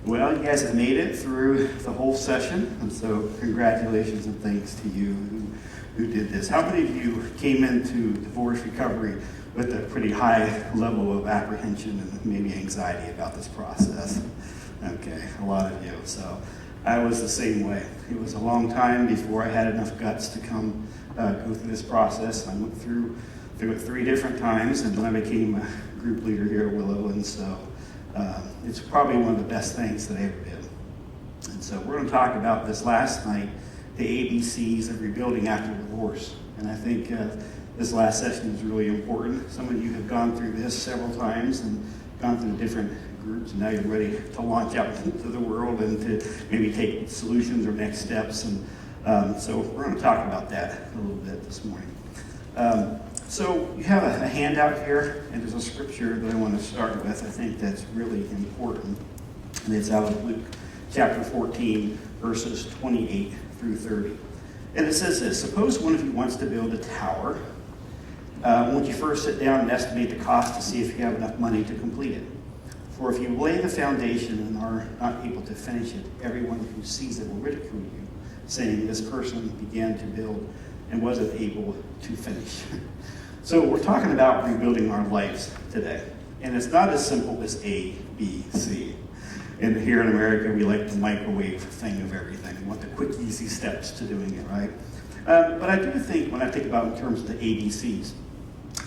Well, you guys have made it through the whole session, and so congratulations and thanks to you who did this. How many of you came into divorce recovery with a pretty high level of apprehension and maybe anxiety about this process? Okay, a lot of you. So I was the same way. It was a long time before I had enough guts to come go through this process. I went through it 3 different times, and then I became a group leader here at Willow, and so it's probably one of the best things that I ever did. And so we're going to talk about this last night, the ABCs of rebuilding after divorce. And I think this last session is really important. Some of you have gone through this several times and gone through different groups, and now you're ready to launch out into the world and to maybe take solutions or next steps. And so we're going to talk about that a little bit this morning. So you have a handout here, and there's a scripture that I want to start with. I think that's really important, and it's out of Luke chapter 14, verses 28 through 30. And it says this: suppose one of you wants to build a tower. Won't you first sit down and estimate the cost to see if you have enough money to complete it? For if you lay the foundation and are not able to finish it, everyone who sees it will ridicule you, saying, this person began to build and wasn't able to finish. So we're talking about rebuilding our lives today. And it's not as simple as A, B, C. And here in America, we like the microwave thing of everything. We want the quick, easy steps to doing it, right? But I do think, when I think about in terms of the ABCs,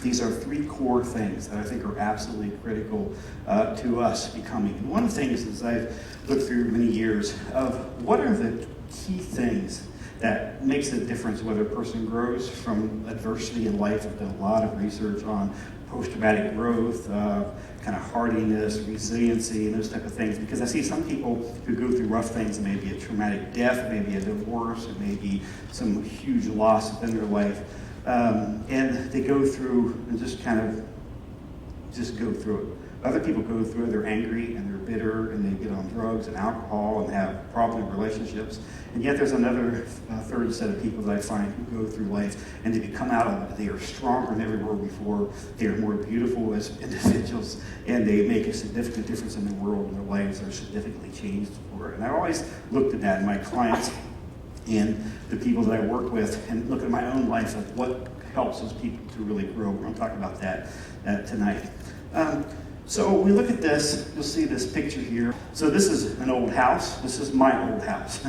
these are 3 core things that I think are absolutely critical to us becoming. And one of the things is I've looked through many years of what are the key things that makes a difference whether a person grows from adversity in life. I've done a lot of research on post-traumatic growth, kind of hardiness, resiliency, and those type of things, because I see some people who go through rough things. It may be a traumatic death, it may be a divorce, it may be some huge loss within their life, and they go through and just go through it. Other people go through it, they're angry and they're bitter and they get on drugs and alcohol and have problems in relationships. And yet there's another third set of people that I find who go through life and they come out of it. They are stronger than ever were before. They are more beautiful as individuals, and they make a significant difference in the world, and their lives are significantly changed for it. And I always looked at that in my clients and the people that I work with, and look at my own life of what helps those people to really grow. We're going to talk about that tonight. So we look at this, you'll see this picture here. So this is an old house. This is my old house.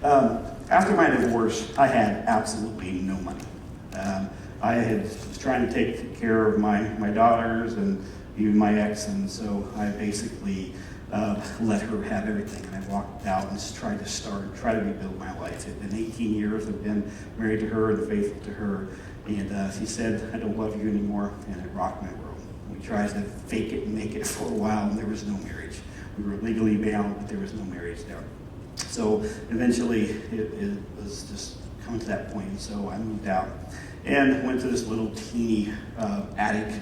After my divorce, I had absolutely no money. I was trying to take care of my daughters and even my ex, and so I basically let her have everything, and I walked out and just tried to rebuild my life. It had been 18 years. I've been married to her and faithful to her, and she said, I don't love you anymore, and it rocked my world. We tried to fake it and make it for a while, and there was no marriage. We were legally bound, but there was no marriage there. So eventually, it was just coming to that point, and so I moved out and went to this little teeny attic,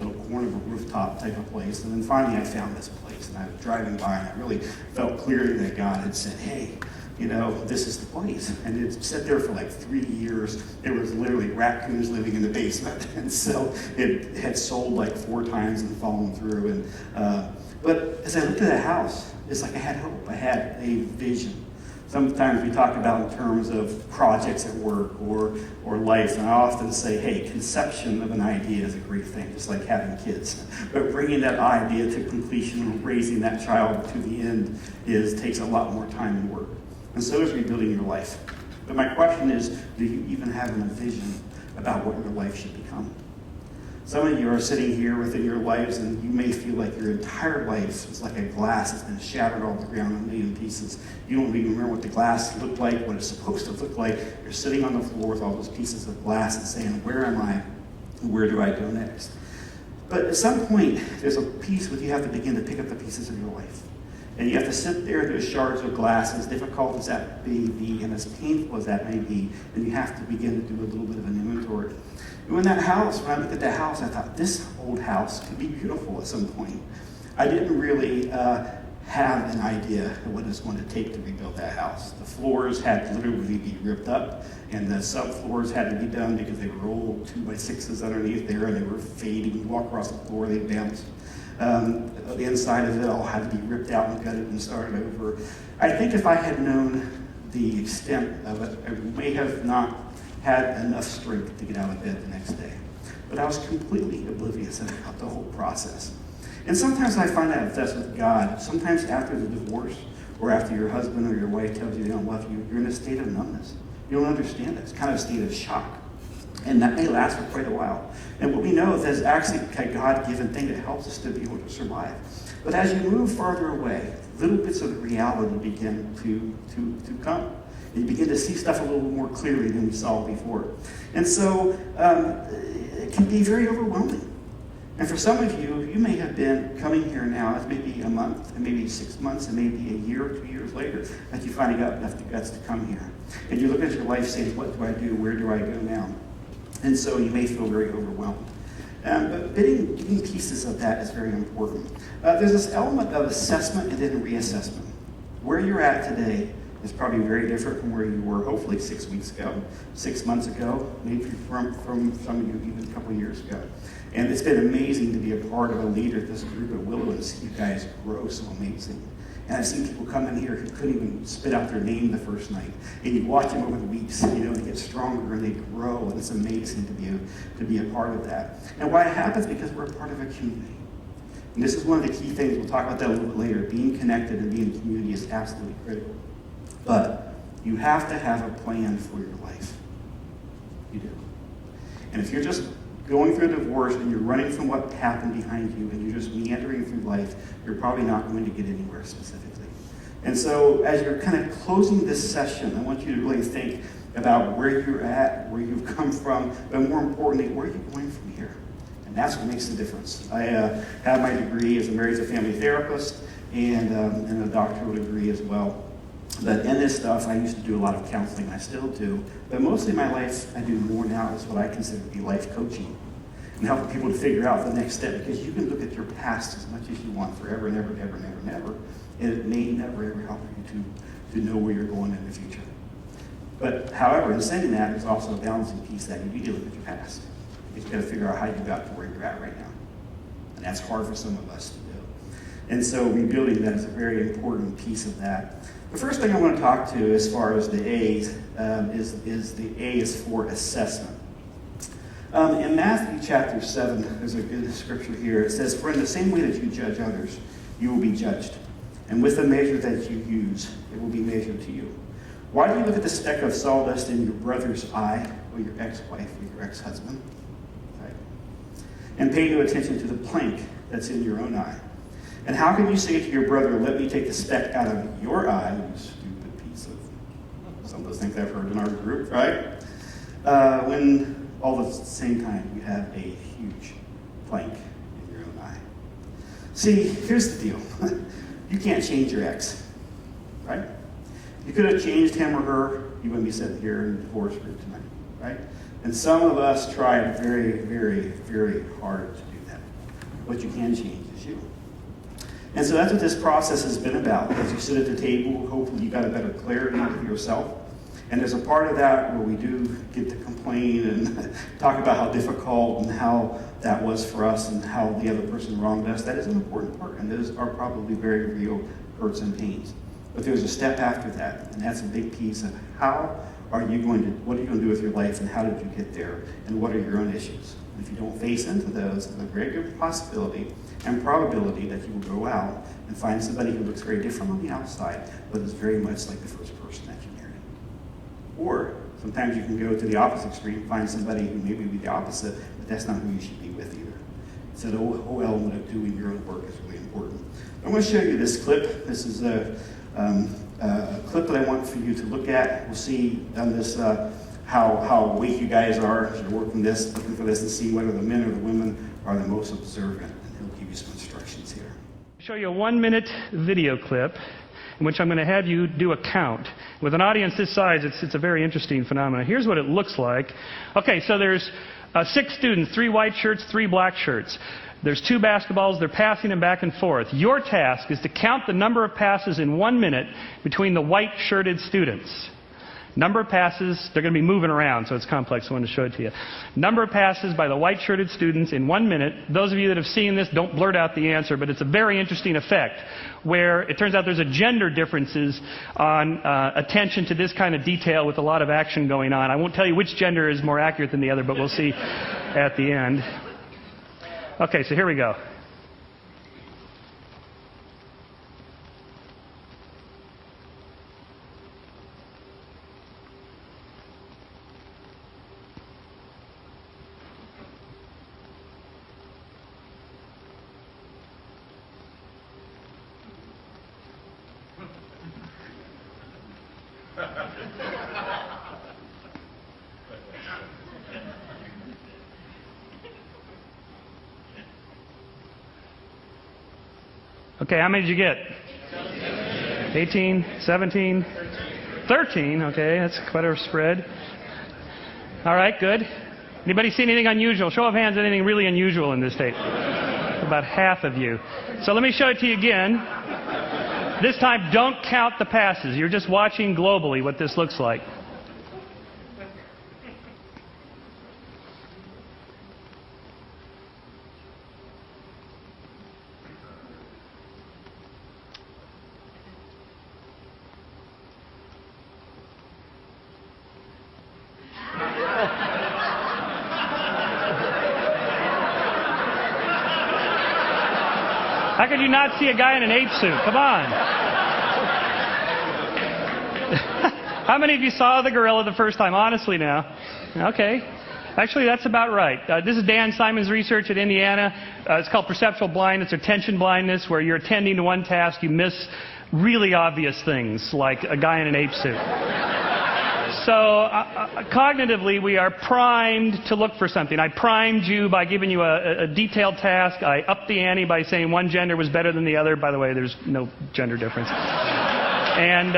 little corner of a rooftop type of place. And then finally I found this place, and I was driving by, and I really felt clearly that God had said, hey, this is the place. And it sat there for like 3 years. There was literally raccoons living in the basement. And so it had sold like 4 times and fallen through. And but as I looked at the house, it's like I had hope. I had a vision. Sometimes we talk about in terms of projects at work or life, and I often say, hey, conception of an idea is a great thing, just like having kids. But bringing that idea to completion and raising that child to the end takes a lot more time and work. And so is rebuilding your life. But my question is, do you even have a vision about what your life should become? Some of you are sitting here within your lives, and you may feel like your entire life is like a glass that's been shattered all to the ground in a million pieces. You don't even remember what the glass looked like, what it's supposed to look like. You're sitting on the floor with all those pieces of glass and saying, where am I? Where do I go next? But at some point, there's a piece where you have to begin to pick up the pieces of your life. And you have to sit there, those shards of glass, as difficult as that may be, and as painful as that may be, and you have to begin to do a little bit of an inventory. And when I looked at that house, I thought, this old house could be beautiful at some point. I didn't really have an idea of what it's going to take to rebuild that house. The floors had to literally be ripped up, and the subfloors had to be done because they were old 2x6s underneath there, and they were fading. You walk across the floor, they bounced. The inside of it all had to be ripped out and gutted and started over. I think if I had known the extent of it, I may have not had enough strength to get out of bed the next day. But I was completely oblivious about the whole process. And sometimes I find that if that's with God, sometimes after the divorce or after your husband or your wife tells you they don't love you, you're in a state of numbness. You don't understand it. It's kind of a state of shock. And that may last for quite a while. And what we know is that's actually a God-given thing that helps us to be able to survive. But as you move farther away, little bits of the reality begin to come. And you begin to see stuff a little more clearly than we saw before. And so it can be very overwhelming. And for some of you, you may have been coming here now, it's maybe a month, and maybe 6 months, and maybe a year or 2 years later, that you finally got enough guts to come here. And you look at your life saying, what do I do? Where do I go now? And so you may feel very overwhelmed. But getting pieces of that is very important. There's this element of assessment and then reassessment. Where you're at today is probably very different from where you were hopefully 6 weeks ago, 6 months ago, maybe from some of you even a couple of years ago. And it's been amazing to be a part of a leader of this group at Willow and see you guys grow so amazing. And I've seen people come in here who couldn't even spit out their name the first night. And you watch them over the weeks, they get stronger and they grow, and it's amazing to be a part of that. And why it happens? Because we're a part of a community. And this is one of the key things, we'll talk about that a little bit later. Being connected and being in community is absolutely critical. But you have to have a plan for your life. You do. And if you're just going through a divorce and you're running from what happened behind you and you're just meandering through life, you're probably not going to get anywhere specifically. And so as you're kind of closing this session, I want you to really think about where you're at, where you've come from, but more importantly, where are you going from here? And that's what makes the difference. I have my degree as a marriage and family therapist and a doctoral degree as well. But in this stuff, I used to do a lot of counseling, I still do. But mostly my life, I do more now is what I consider to be life coaching. And helping people to figure out the next step, because you can look at your past as much as you want forever and ever and ever and ever and ever. And it may never ever help you to know where you're going in the future. But however, in saying that, there's also a balancing piece that you need to look at your past. You've got to figure out how you got to where you're at right now. And that's hard for some of us to do. And so rebuilding that is a very important piece of that. The first thing I want to talk to as far as the A's is the A is for assessment. In Matthew chapter 7, there's a good scripture here. It says, "For in the same way that you judge others, you will be judged. And with the measure that you use, it will be measured to you. Why do you look at the speck of sawdust in your brother's eye, or your ex-wife, or your ex-husband, right? And pay no attention to the plank that's in your own eye? And how can you say to your brother, let me take the speck out of your eye, you stupid piece of..." Some of those things I've heard in our group, right? When all at the same time you have a huge plank in your own eye. See, here's the deal. You can't change your ex, right? You could have changed him or her, you wouldn't be sitting here in the divorce group tonight, right? And some of us tried very, very, very hard to do that. What you can change is you. And so that's what this process has been about. As you sit at the table, hopefully you got a better clarity of yourself. And there's a part of that where we do get to complain and talk about how difficult and how that was for us and how the other person wronged us. That is an important part, and those are probably very real hurts and pains. But there's a step after that, and that's a big piece of what are you going to do with your life, and how did you get there, and what are your own issues? And if you don't face into those, there's a very good possibility and probability that you will go out and find somebody who looks very different on the outside, but is very much like the first person that you married. Or sometimes you can go to the opposite extreme, find somebody who maybe be the opposite, but that's not who you should be with either. So the whole element of doing your own work is really important. I'm going to show you this clip. This is a clip that I want for you to look at. We'll see on this how weak you guys are as you're looking for this, and see whether the men or the women are the most observant. And he'll give you some instructions here. I'll show you a 1-minute video clip in which I'm going to have you do a count. With an audience this size, it's a very interesting phenomenon. Here's what it looks like. Okay, so there's 6 students, 3 white shirts, 3 black shirts. There's 2 basketballs, they're passing them back and forth. Your task is to count the number of passes in 1 minute between the white-shirted students. Number of passes, they're going to be moving around, so it's complex. I want to show it to you. Number of passes by the white-shirted students in 1 minute. Those of you that have seen this, don't blurt out the answer, but it's a very interesting effect where it turns out there's a gender differences on attention to this kind of detail with a lot of action going on. I won't tell you which gender is more accurate than the other, but we'll see at the end. Okay, so here we go. Okay, how many did you get? 18, 17, 13. Okay, that's quite a spread. All right, good. Anybody see anything unusual? Show of hands, anything really unusual in this tape? About half of you. So let me show it to you again. This time, don't count the passes. You're just watching globally what this looks like. How could you not see a guy in an ape suit? Come on. How many of you saw the gorilla the first time? Honestly now. Okay. Actually, that's about right. This is Dan Simon's research at Indiana. It's called perceptual blindness or attention blindness, where you're attending to one task, you miss really obvious things, like a guy in an ape suit. So cognitively, we are primed to look for something. I primed you by giving you a detailed task. I upped the ante by saying one gender was better than the other. By the way, there's no gender difference. And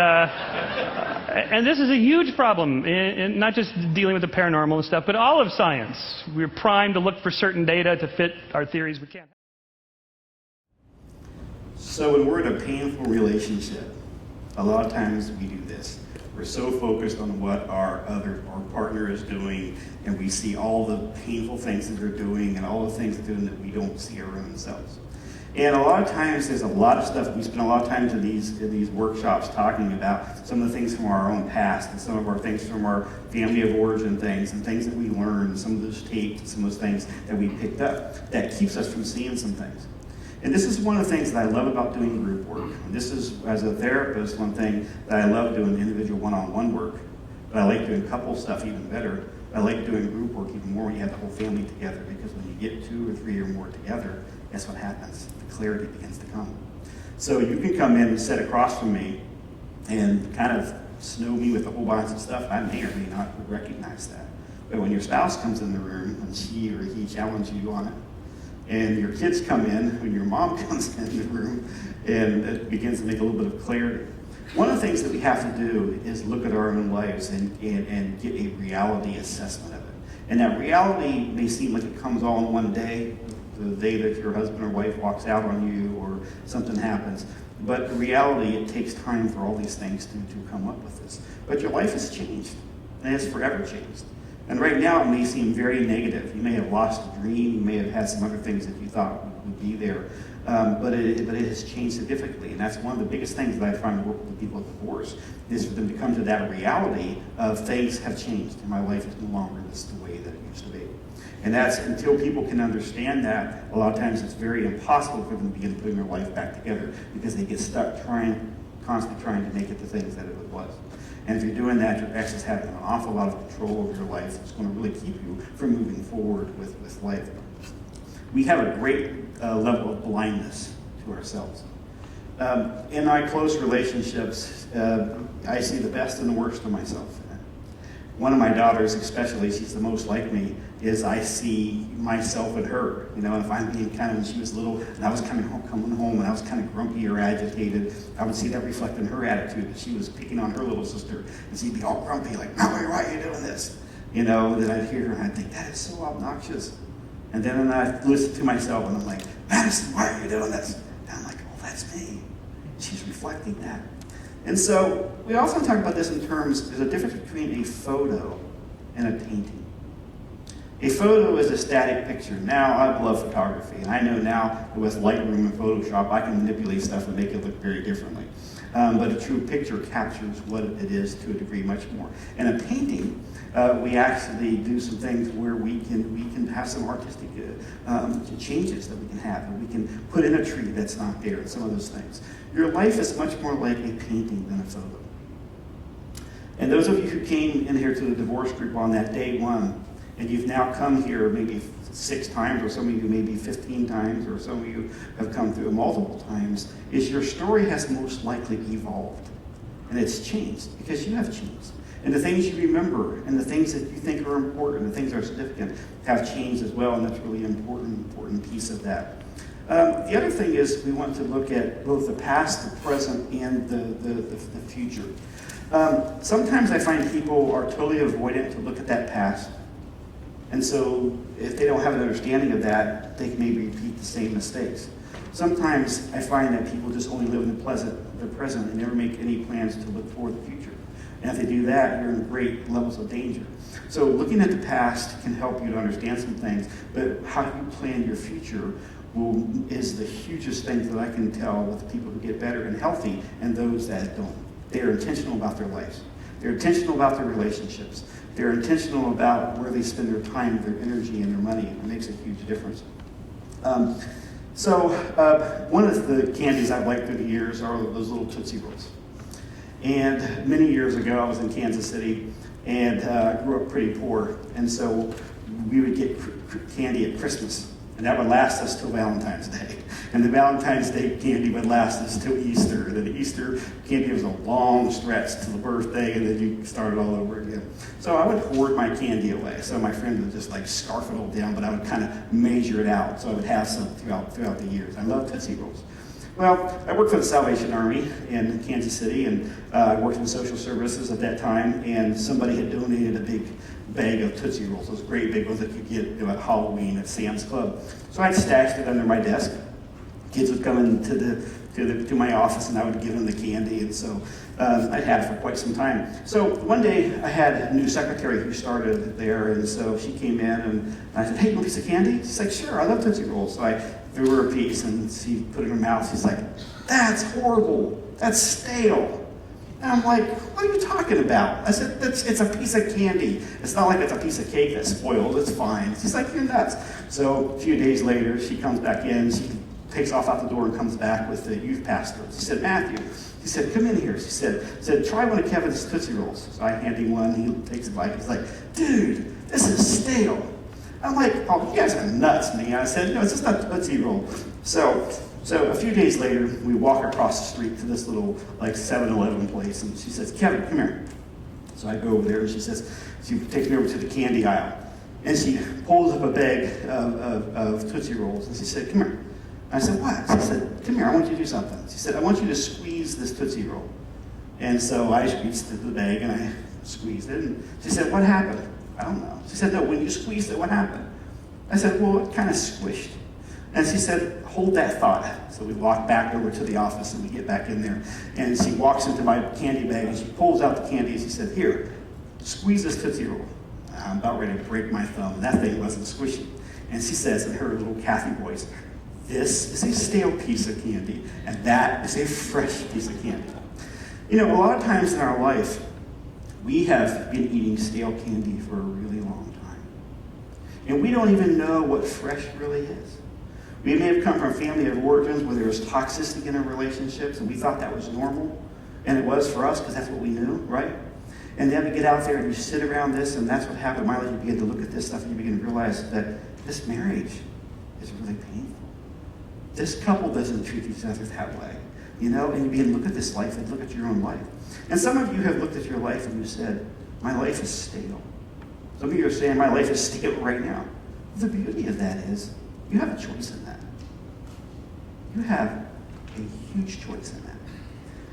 this is a huge problem, in not just dealing with the paranormal and stuff, but all of science. We're primed to look for certain data to fit our theories. We can't. So when we're in a painful relationship, a lot of times we do this. We're so focused on what our partner is doing, and we see all the painful things that they're doing and all the things they're doing that we don't see our own selves. And a lot of times there's a lot of stuff, we spend a lot of time in these workshops talking about some of the things from our own past and some of our things from our family of origin things and things that we learned, some of those tapes, some of those things that we picked up that keeps us from seeing some things. And this is one of the things that I love about doing group work. And this is, as a therapist, one thing that I love doing individual one-on-one work. But I like doing couple stuff even better. I like doing group work even more when you have the whole family together, because when you get 2 or 3 or more together, guess what happens? The clarity begins to come. So you can come in and sit across from me and kind of snow me with a whole bunch of stuff. I may or may not recognize that. But when your spouse comes in the room and she or he challenges you on it, and your kids come in, when your mom comes in the room, and it begins to make a little bit of clarity. One of the things that we have to do is look at our own lives and get a reality assessment of it. And that reality may seem like it comes all in one day, the day that your husband or wife walks out on you or something happens. But in reality, it takes time for all these things to come up with this. But your life has changed, and it's forever changed. And right now, it may seem very negative. You may have lost a dream. You may have had some other things that you thought would be there. But it has changed significantly. And that's one of the biggest things that I find to work with people at divorce, is for them to come to that reality of things have changed, and my life is no longer the way that it used to be. And that's until people can understand that, a lot of times it's very impossible for them to begin putting their life back together, because they get stuck constantly trying to make it the things that it was. And if you're doing that, your ex is having an awful lot of control over your life. It's going to really keep you from moving forward with life. We have a great level of blindness to ourselves. In my close relationships, I see the best and the worst of myself. One of my daughters, especially, she's the most like me, is I see myself in her. You know, if I'm being kind of, when she was little, and I was coming home, and I was kind of grumpy or agitated, I would see that reflect in her attitude, that she was picking on her little sister, and she'd be all grumpy, like, "Mallory, why are you doing this?" You know, then I'd hear her, and I'd think, that is so obnoxious. And then I'd listen to myself, and I'm like, "Madison, why are you doing this?" And I'm like, "Oh, that's me." She's reflecting that. And so we also talk about this in terms, there's a difference between a photo and a painting. A photo is a static picture. Now, I love photography, and I know now with Lightroom and Photoshop, I can manipulate stuff and make it look very differently. But a true picture captures what it is to a degree much more. In a painting, we actually do some things where we can have some artistic changes that we can have, and we can put in a tree that's not there, and some of those things. Your life is much more like a painting than a photo. And those of you who came in here to the divorce group on that day one, and you've now come here maybe 6 times, or some of you maybe 15 times, or some of you have come through multiple times, is your story has most likely evolved. And it's changed, because you have changed. And the things you remember, and the things that you think are important, the things that are significant, have changed as well, and that's really an important piece of that. The other thing is we want to look at both the past, the present, and the future. Sometimes I find people are totally avoidant to look at that past. And so if they don't have an understanding of that, they can maybe repeat the same mistakes. Sometimes I find that people just only live in the present and never make any plans to look forward to the future. And if they do that, you're in great levels of danger. So looking at the past can help you to understand some things, but how you plan your future is the hugest thing that I can tell with the people who get better and healthy and those that don't. They're intentional about their lives. They're intentional about their relationships. They're intentional about where they spend their time, their energy, and their money. It makes a huge difference. One of the candies I've liked through the years are those little Tootsie Rolls. And many years ago, I was in Kansas City, and I grew up pretty poor. And so we would get candy at Christmas, and that would last us till Valentine's Day. And the Valentine's Day candy would last us till Easter. And then the Easter candy was a long stretch to the birthday, and then you started all over again. So I would hoard my candy away. So my friend would just like scarf it all down, but I would kind of measure it out. So I would have some throughout the years. I love Tootsie Rolls. Well, I worked for the Salvation Army in Kansas City, and I worked in social services at that time, and somebody had donated a big bag of Tootsie Rolls, those great big ones that you get at Halloween at Sam's Club. So I'd stashed it under my desk. Kids would come into my office, and I would give them the candy, and so I'd had it for quite some time. So one day I had a new secretary who started there, and so she came in, and I said, "Hey, you want a piece of candy?" She's like, "Sure, I love Tootsie Rolls." So I threw her a piece, and she put it in her mouth. She's like, "That's horrible. That's stale." And I'm like, "What are you talking about?" I said, "It's a piece of candy. It's not like it's a piece of cake that's spoiled. It's fine." She's like, "You're nuts." So a few days later, she comes back in. She takes off out the door and comes back with the youth pastor. She said, "Matthew," she said, "come in here." She said, "Try one of Kevin's Tootsie Rolls." So I hand him one. He takes a bite. He's like, "Dude, this is stale." I'm like, "Oh, you guys are nuts, man." I said, "No, it's just not Tootsie Roll." So a few days later, we walk across the street to this little like 7-Eleven place, and she says, "Kevin, come here." So I go over there, and she takes me over to the candy aisle, and she pulls up a bag of Tootsie Rolls, and she said, "Come here." I said, "What?" She said, "Come here, I want you to do something." She said, "I want you to squeeze this Tootsie Roll." And so I reached into the bag and I squeezed it, and she said, "What happened?" "I don't know." She said, "No, when you squeezed it, what happened?" I said, "Well, it kind of squished." And she said, "Hold that thought." So we walk back over to the office, and we get back in there, and she walks into my candy bag, and she pulls out the candy, and she said, "Here, squeeze this Tootsie Roll." I'm about ready to break my thumb, and that thing wasn't squishy. And she says in her little Kathy voice, "This is a stale piece of candy, and that is a fresh piece of candy." You know, a lot of times in our life, we have been eating stale candy for a really long time. And we don't even know what fresh really is. We may have come from a family of origins where there was toxicity in our relationships, and we thought that was normal. And it was for us, because that's what we knew, right? And then we get out there and you sit around this, and that's what happened in my life. You begin to look at this stuff, and you begin to realize that this marriage is really painful. This couple doesn't treat each other that way, you know? And you begin to look at this life and look at your own life. And some of you have looked at your life and you said, "My life is stale." Some of you are saying, "My life is stale right now." The beauty of that is you have a choice in that. You have a huge choice in that.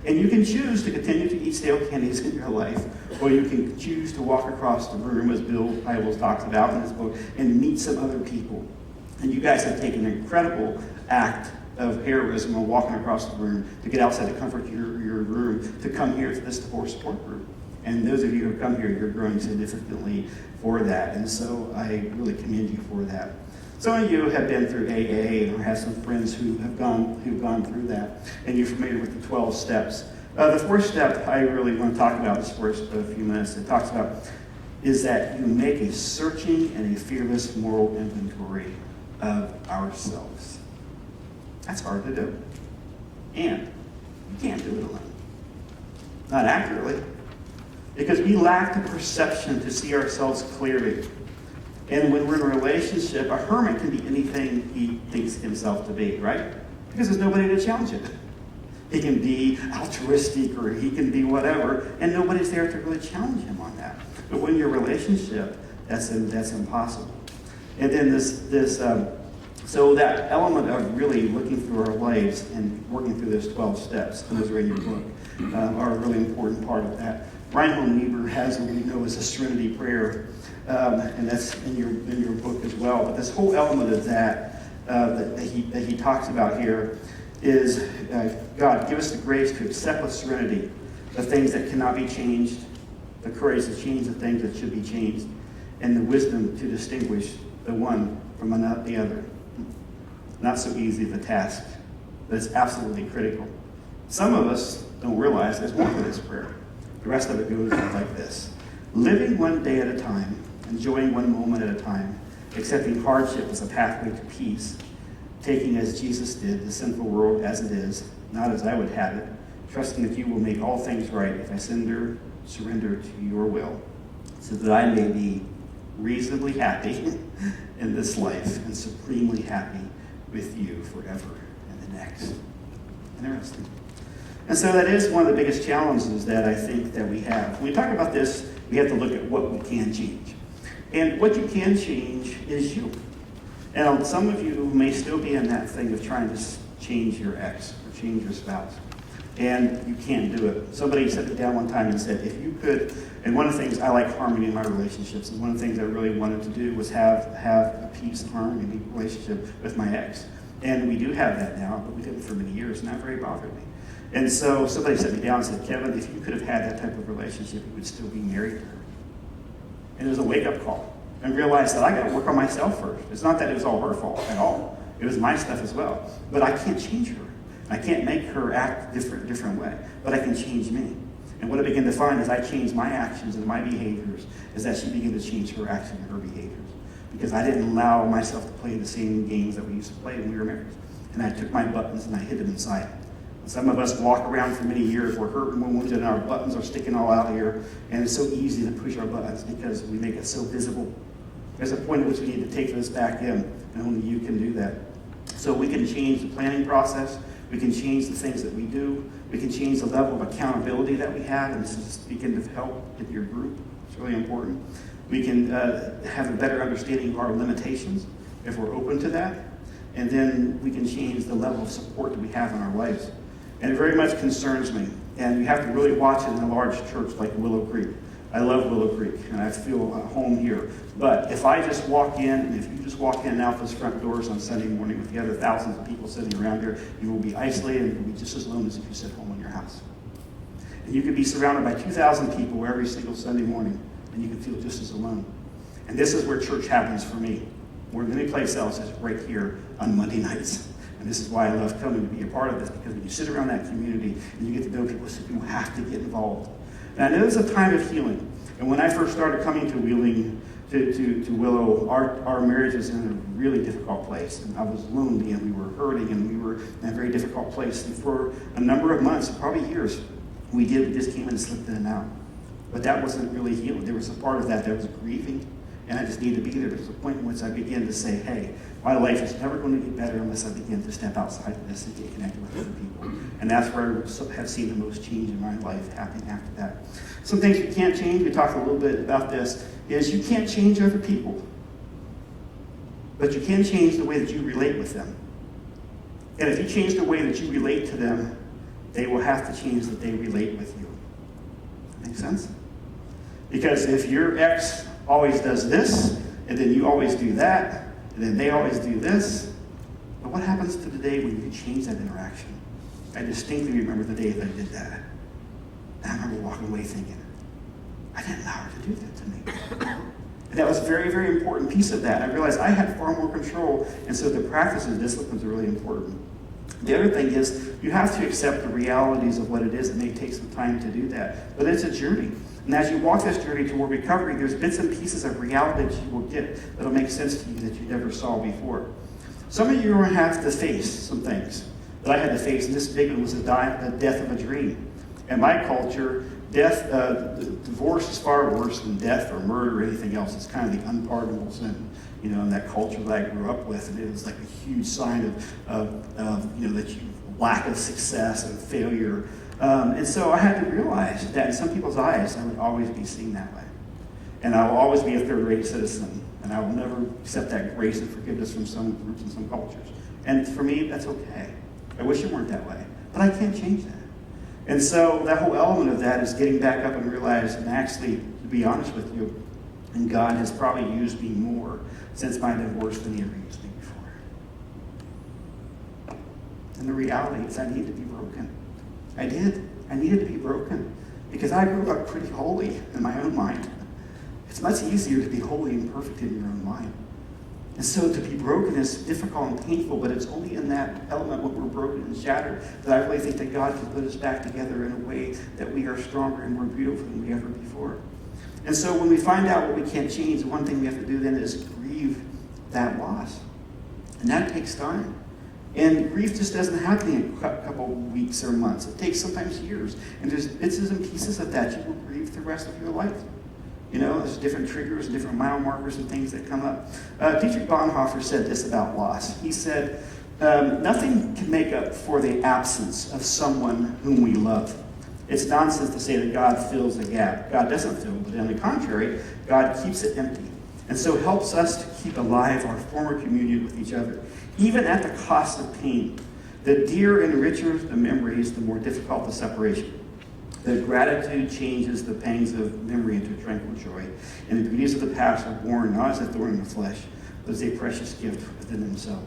And you can choose to continue to eat stale candies in your life, or you can choose to walk across the room, as Bill Hybels talks about in his book, and meet some other people. And you guys have taken an incredible act of heroism or walking across the room to get outside the comfort of your room to come here to this divorce support group. And those of you who have come here, you're growing significantly for that. And so I really commend you for that. Some of you have been through AA or have some friends who've gone through that, and you're familiar with the 12 steps. The first step I really want to talk about this first few minutes. It talks about is that you make a searching and a fearless moral inventory of ourselves. That's hard to do. And you can't do it alone. Not accurately. Because we lack the perception to see ourselves clearly. And when we're in a relationship, a hermit can be anything he thinks himself to be, right? Because there's nobody to challenge it. He can be altruistic or he can be whatever, and nobody's there to really challenge him on that. But when you're in a relationship, that's impossible. And then so that element of really looking through our lives and working through those 12 steps, and those are in your book, are a really important part of that. Reinhold Niebuhr has what we know as a Serenity Prayer, and that's in your book as well. But this whole element of that he talks about here is, God, give us the grace to accept with serenity the things that cannot be changed, the courage to change the things that should be changed, and the wisdom to distinguish the one from the other. Not so easy of a task, but it's absolutely critical. Some of us don't realize there's more to this prayer. The rest of it goes like this. Living one day at a time, enjoying one moment at a time, accepting hardship as a pathway to peace, taking as Jesus did the sinful world as it is, not as I would have it, trusting that you will make all things right if I surrender to your will, so that I may be reasonably happy in this life and supremely happy with you forever and the next. Interesting. And so that is one of the biggest challenges that I think that we have. When we talk about this, we have to look at what we can change. And what you can change is you. And some of you may still be in that thing of trying to change your ex or change your spouse. And you can't do it. Somebody sat me down one time and said, if you could, and one of the things I like harmony in my relationships, and one of the things I really wanted to do was have a peace and harmony relationship with my ex. And we do have that now, but we didn't for many years, and that very bothered me. And so somebody sat me down and said, Kevin, if you could have had that type of relationship, you would still be married to her. And it was a wake-up call. And realized that I got to work on myself first. It's not that it was all her fault at all. It was my stuff as well. But I can't change her. I can't make her act different way. But I can change me. And what I began to find as I changed my actions and my behaviors is that she began to change her actions and her behaviors. Because I didn't allow myself to play the same games that we used to play when we were married. And I took my buttons and I hid them inside. Some of us walk around for many years, we're hurt and wounded, and our buttons are sticking all out here, and it's so easy to push our buttons because we make it so visible. There's a point at which we need to take this back in, and only you can do that. So we can change the planning process, we can change the things that we do, we can change the level of accountability that we have, and this is begin to help in your group. It's really important. We can have a better understanding of our limitations if we're open to that, and then we can change the level of support that we have in our lives. And it very much concerns me. And you have to really watch it in a large church like Willow Creek. I love Willow Creek, and I feel at home here. But if I just walk in, and if you just walk in and out those front doors on Sunday morning with the other thousands of people sitting around here, you will be isolated and you'll be just as alone as if you sit home in your house. And you could be surrounded by 2,000 people every single Sunday morning, and you can feel just as alone. And this is where church happens for me. More than any place else is right here on Monday nights. And this is why I love coming to be a part of this, because when you sit around that community and you get to know people, so you have to get involved. And I know there's a time of healing. And when I first started coming to Willow, our marriage was in a really difficult place. And I was lonely and we were hurting and we were in a very difficult place. And for a number of months, probably years, we just came in and slipped in and out. But that wasn't really healing. There was a part of that that was grieving. And I just needed to be there. There was a point in which I began to say, hey, my life is never going to get better unless I begin to step outside of this and get connected with other people. And that's where I have seen the most change in my life happening after that. Some things you can't change, we talked a little bit about this, is you can't change other people. But you can change the way that you relate with them. And if you change the way that you relate to them, they will have to change that they relate with you. Make sense? Because if your ex always does this, and then you always do that, and then they always do this, But what happens to the day when you change that interaction? I distinctly remember the day that I did that. And I remember walking away thinking, I didn't allow her to do that to me. And that was a very, very important piece of that. I realized I had far more control, and so the practice and disciplines are really important. The other thing is you have to accept the realities of what it is. It may take some time to do that, but it's a journey. And as you walk this journey toward recovery, there's bits and pieces of reality that you will get that'll make sense to you that you never saw before. Some of you are going to have to face some things that I had to face, and this big one was the death of a dream. In my culture, divorce is far worse than death or murder or anything else. It's kind of the unpardonable sin, in that culture that I grew up with, and it was like a huge sign of that you lack of success and failure. And so I had to realize that in some people's eyes, I would always be seen that way. And I will always be a third-rate citizen, and I will never accept that grace and forgiveness from some groups and some cultures. And for me, that's okay. I wish it weren't that way, but I can't change that. And so that whole element of that is getting back up and realizing, and actually, to be honest with you, and God has probably used me more since my divorce than he ever used me before. And the reality is I need to be broken. I did. I needed to be broken because I grew up pretty holy in my own mind. It's much easier to be holy and perfect in your own mind. And so to be broken is difficult and painful, but it's only in that element when we're broken and shattered that I really think that God can put us back together in a way that we are stronger and more beautiful than we ever before. And so when we find out what we can't change, the one thing we have to do then is grieve that loss. And that takes time. And grief just doesn't happen in a couple weeks or months. It takes sometimes years. And there's bits and pieces of that you will grieve the rest of your life. There's different triggers and different mile markers and things that come up. Dietrich Bonhoeffer said this about loss. He said, nothing can make up for the absence of someone whom we love. It's nonsense to say that God fills the gap. God doesn't fill, but on the contrary, God keeps it empty. And so helps us to keep alive our former communion with each other, even at the cost of pain. The dearer and richer the memories, the more difficult the separation. The gratitude changes the pangs of memory into tranquil joy. And the beauties of the past are born not as a thorn in the flesh, but as a precious gift within themselves.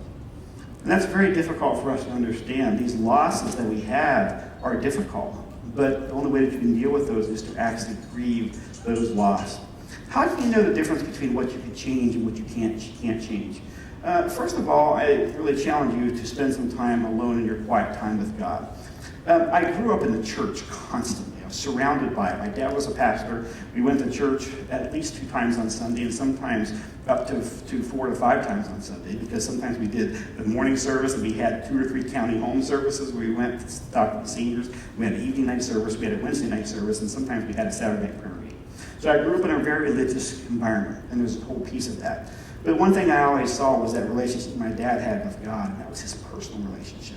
And that's very difficult for us to understand. These losses that we have are difficult, but the only way that you can deal with those is to actually grieve those losses. How do you know the difference between what you can change and what you can't change? First of all, I really challenge you to spend some time alone in your quiet time with God. I grew up in the church constantly. I was surrounded by it. My dad was a pastor. We went to church at least 2 times on Sunday, and sometimes up to 4 to 5 times on Sunday, because sometimes we did the morning service, and we had 2 or 3 county home services where we went to talk to the seniors. We had an evening night service, we had a Wednesday night service, and sometimes we had a Saturday night prayer meeting. So I grew up in a very religious environment, and there's a whole piece of that. But one thing I always saw was that relationship my dad had with God, and that was his personal relationship.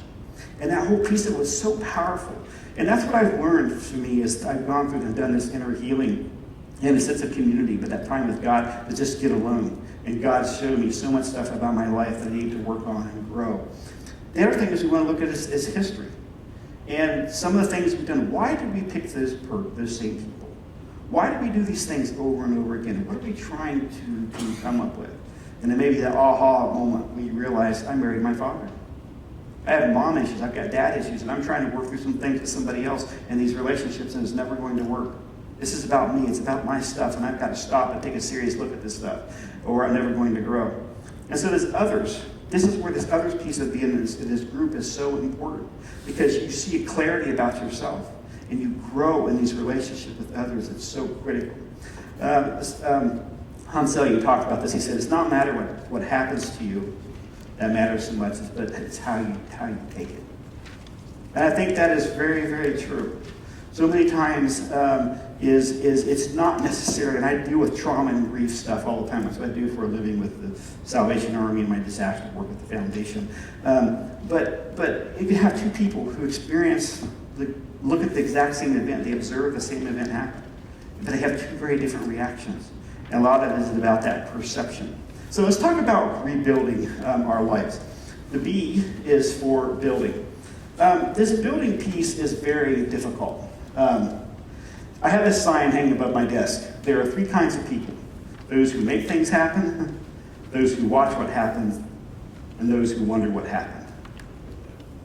And that whole piece of it was so powerful. And that's what I've learned for me as I've gone through and done this inner healing and a sense of community, but that time with God to just get alone. And God showed me so much stuff about my life that I need to work on and grow. The other thing is we want to look at is history. And some of the things we've done. Why did we pick those same people? Why do we do these things over and over again? What are we trying to come up with? And then maybe that aha moment when you realize I married my father. I have mom issues, I've got dad issues, and I'm trying to work through some things with somebody else in these relationships, and it's never going to work. This is about me, it's about my stuff, and I've got to stop and take a serious look at this stuff, or I'm never going to grow. And so there's others. This is where this others piece of being in this group is so important, because you see a clarity about yourself, and you grow in these relationships with others. It's so critical. Hans Selye talked about this. He said, it's not matter what happens to you that matters so much, but it's how you take it. And I think that is very, very true. So many times it's not necessary, and I deal with trauma and grief stuff all the time. That's what I do for a living with the Salvation Army and my disaster work with the foundation. But if you have 2 people who look at the exact same event, they observe the same event happen, but they have 2 very different reactions. And a lot of it is about that perception. So let's talk about rebuilding our lives. The B is for building. This building piece is very difficult. I have a sign hanging above my desk. There are 3 kinds of people. Those who make things happen, those who watch what happens, and those who wonder what happened.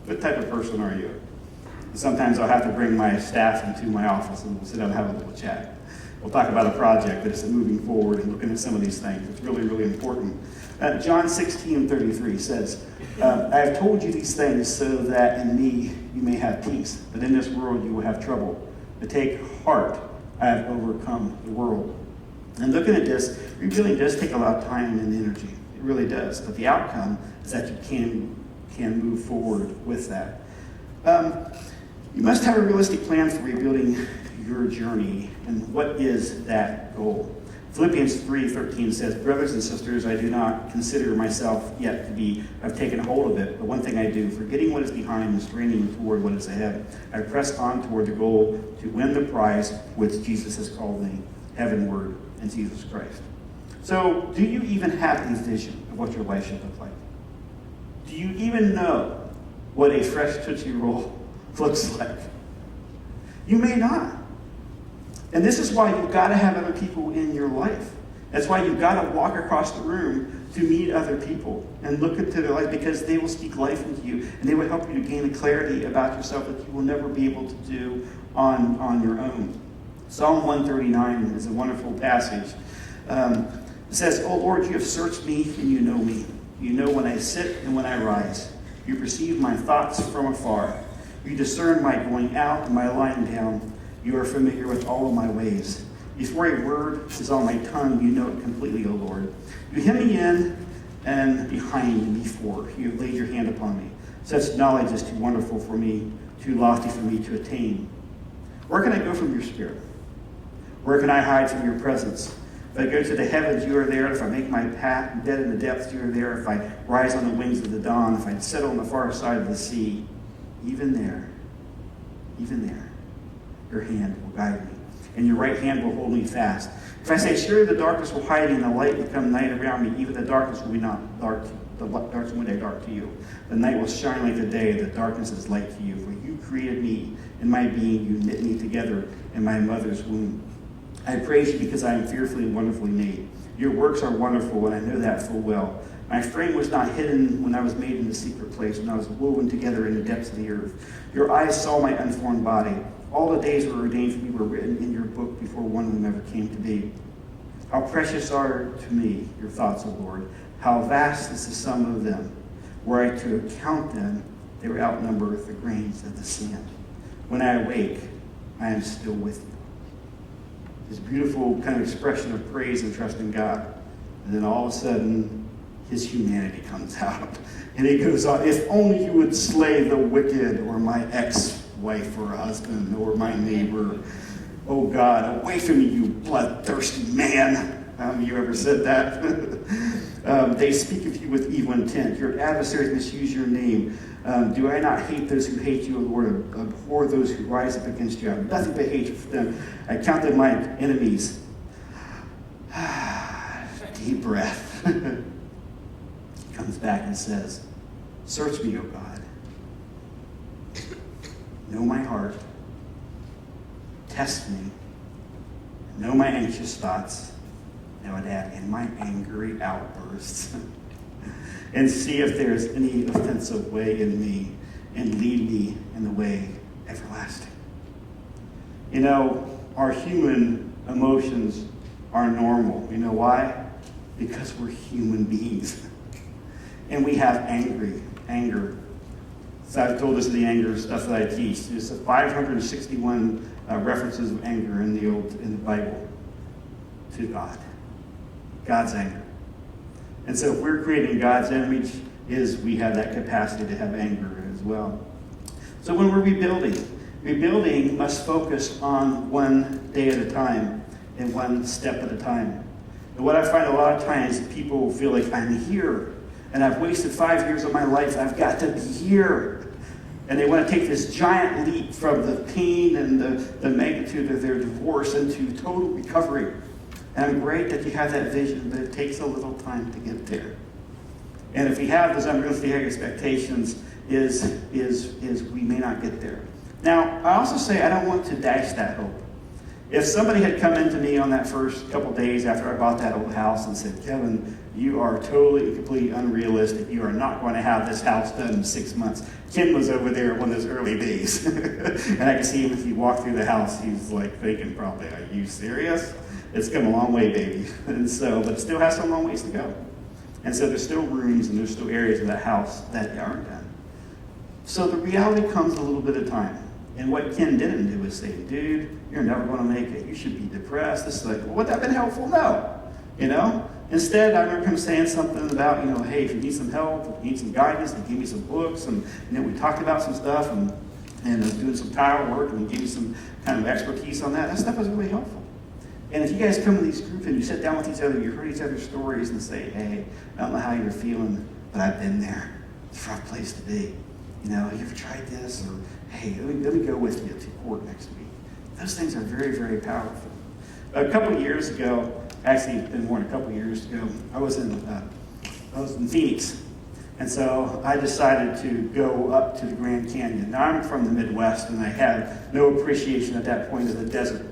What type of person are you? Sometimes I'll have to bring my staff into my office and we'll sit down and have a little chat. We'll talk about a project that's moving forward and looking at some of these things. It's really, really important. John 16:33 says, I have told you these things so that in me you may have peace, but in this world you will have trouble. But take heart, I have overcome the world. And looking at this, rebuilding does take a lot of time and energy. It really does. But the outcome is that you can move forward with that. You must have a realistic plan for rebuilding your journey. And what is that goal? Philippians 3:13 says, brothers and sisters, I do not consider myself yet to have taken hold of it. But one thing I do, forgetting what is behind and straining toward what is ahead, I press on toward the goal to win the prize which Jesus has called me heavenward in Jesus Christ. So, do you even have a vision of what your life should look like? Do you even know what a fresh Tootsie Roll looks like? You may not. And this is why you've got to have other people in your life. That's why you've got to walk across the room to meet other people and look into their life, because they will speak life into you and they will help you to gain a clarity about yourself that you will never be able to do on your own. Psalm 139 is a wonderful passage. It says, O Lord, you have searched me and you know me. You know when I sit and when I rise. You perceive my thoughts from afar. You discern my going out and my lying down. You are familiar with all of my ways. Before a word is on my tongue, you know it completely, O Lord. You hem me in and behind and before. You have laid your hand upon me. Such knowledge is too wonderful for me, too lofty for me to attain. Where can I go from your spirit? Where can I hide from your presence? If I go to the heavens, you are there. If I make my bed in the depths, you are there. If I rise on the wings of the dawn, if I settle on the far side of the sea, even there, your hand will guide me, and your right hand will hold me fast. If I say, surely the darkness will hide me, and the light will become night around me, even the darkness will be not dark. The darkness will be dark to you. The night will shine like the day. The darkness is light to you. For you created me in my being. You knit me together in my mother's womb. I praise you because I am fearfully and wonderfully made. Your works are wonderful, and I know that full well. My frame was not hidden when I was made in the secret place, when I was woven together in the depths of the earth. Your eyes saw my unformed body. All the days were ordained for me were written in your book before one of them ever came to be. How precious are to me your thoughts, O Lord. How vast is the sum of them. Were I to count them, they would outnumber the grains of the sand. When I awake, I am still with you. This beautiful kind of expression of praise and trust in God. And then all of a sudden, his humanity comes out. And he goes on, if only you would slay the wicked, or my ex-wife or husband, or my neighbor. Oh God, away from me, you bloodthirsty man. You ever said that? They speak of you with evil intent. Your adversaries misuse your name. Do I not hate those who hate you, O Lord? Abhor those who rise up against you. I have nothing but hatred for them. I count them my enemies. Deep breath. He comes back and says, search me, O God. Know my heart. Test me. Know my anxious thoughts. I would add, in my angry outbursts. And see if there is any offensive way in me, and lead me in the way everlasting. You know, our human emotions are normal. You know why? Because we're human beings. And we have anger. So I've told us the anger stuff that I teach. There's 561 references of anger in the Bible to God. God's anger. And so if we're creating God's image, we have that capacity to have anger as well. So when we're rebuilding must focus on one day at a time and one step at a time. And what I find a lot of times, people feel like, I'm here, and I've wasted 5 years of my life, I've got to be here. And they want to take this giant leap from the pain and the magnitude of their divorce into total recovery. And I'm great that you have that vision, but it takes a little time to get there. And if we have those unrealistic expectations, is we may not get there. Now, I also say I don't want to dash that hope. If somebody had come into me on that first couple days after I bought that old house and said, Kevin, you are totally, completely unrealistic. You are not going to have this house done in 6 months. Ken was over there one of those early days. And I can see him if you walk through the house, he's like thinking probably, are you serious? It's come a long way, baby. And so, but it still has some long ways to go. And so there's still rooms and there's still areas of that house that aren't done. So the reality comes a little bit of time. And what Ken didn't do is say, dude, you're never going to make it. You should be depressed. This is like, well, would that have been helpful? No. You know? Instead, I remember him saying something about, hey, if you need some help, if you need some guidance, he gave me some books, and we talked about some stuff, and I was doing some tile work, and he gave me some kind of expertise on that. That stuff was really helpful. And if you guys come to these groups and you sit down with each other, you heard each other's stories and say, hey, I don't know how you're feeling, but I've been there. It's a rough place to be. You ever tried this? Or, hey, let me go with you to court next week. Those things are very, very powerful. A couple of years ago, actually, it's been more than a couple of years ago, I was in Phoenix. And so I decided to go up to the Grand Canyon. Now, I'm from the Midwest, and I had no appreciation at that point of the desert.